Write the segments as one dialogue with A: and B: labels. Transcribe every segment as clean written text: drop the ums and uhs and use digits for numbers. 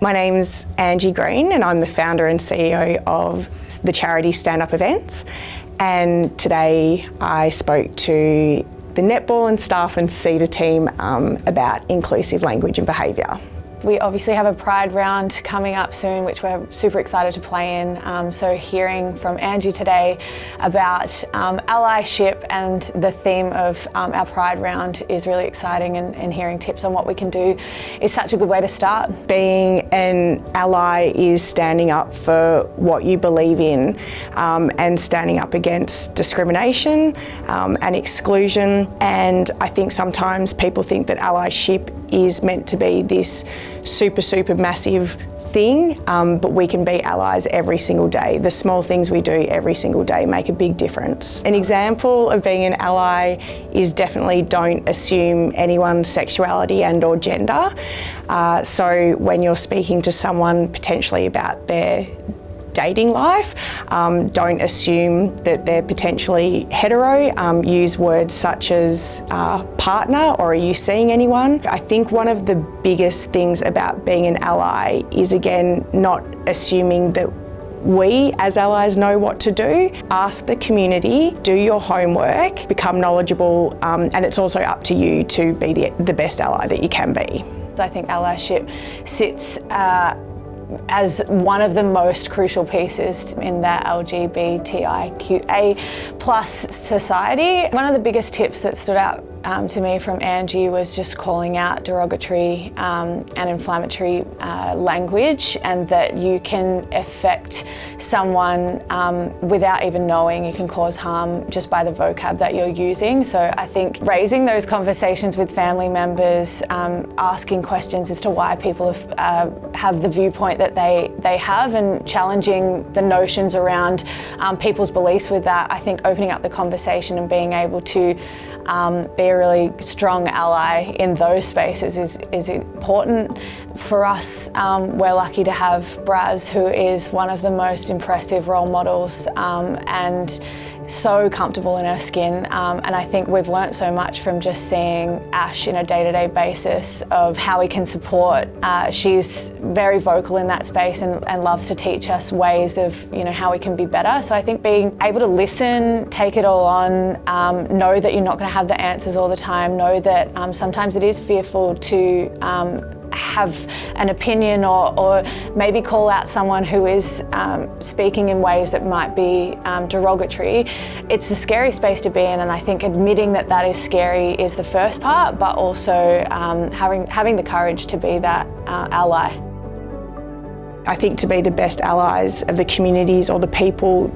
A: My name's Angie Greene and I'm the founder and CEO of the charity Stand Up Events. And today I spoke to the Netball and staff and CEDA team about inclusive language and behaviour.
B: We obviously have a Pride round coming up soon, which we're super excited to play in. So hearing from Angie today about allyship and the theme of our Pride round is really exciting, and hearing tips on what we can do is such a good way to start.
A: Being an ally is standing up for what you believe in and standing up against discrimination and exclusion. And I think sometimes people think that allyship is meant to be this super massive thing, but we can be allies every single day. The small things we do every single day make a big difference. An example of being an ally is definitely don't assume anyone's sexuality and or gender. So when you're speaking to someone potentially about their dating life, don't assume that they're potentially hetero. Use words such as partner or are you seeing anyone? I think one of the biggest things about being an ally is, again, not assuming that we as allies know what to do. Ask the community, do your homework, become knowledgeable, and it's also up to you to be the best ally that you can be.
B: I think allyship sits as one of the most crucial pieces in that LGBTIQA plus society. One of the biggest tips that stood out to me from Angie was just calling out derogatory and inflammatory language, and that you can affect someone without even knowing. You can cause harm just by the vocab that you're using. So I think raising those conversations with family members, asking questions as to why people have the viewpoint that they have, and challenging the notions around people's beliefs with that. I think opening up the conversation and being able to be a really strong ally in those spaces is important. For us, we're lucky to have Braz, who is one of the most impressive role models and so comfortable in her skin, and I think we've learnt so much from just seeing Ash in a day-to-day basis of how we can support. She's very vocal in that space and loves to teach us ways of how we can be better. So I think being able to listen, take it all on, know that you're not going to have the answers all the time, know that sometimes it is fearful to have an opinion or maybe call out someone who is speaking in ways that might be derogatory. It's a scary space to be in, and I think admitting that that is scary is the first part, but also having the courage to be that ally.
A: I think to be the best allies of the communities or the people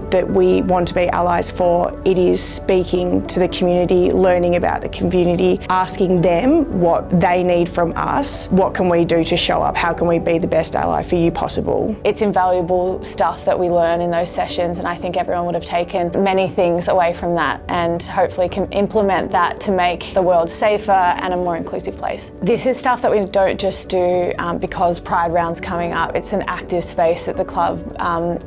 A: that we want to be allies for, it is speaking to the community, learning about the community, asking them what they need from us. What can we do to show up? How can we be the best ally for you possible? It's
B: invaluable stuff that we learn in those sessions, and I think everyone would have taken many things away from that and hopefully can implement that to make the world safer and a more inclusive place. This is stuff that we don't just do because Pride Round's coming up. It's an active space that the club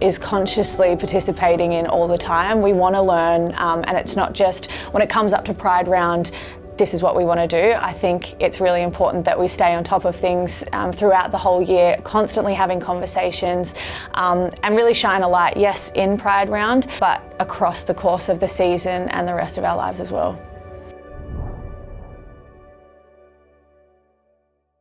B: is consciously participating in all the time. We want to learn, and it's not just when it comes up to Pride Round, this is what we want to do. I think it's really important that we stay on top of things throughout the whole year, constantly having conversations and really shine a light, yes, in Pride Round, but across the course of the season and the rest of our lives as well.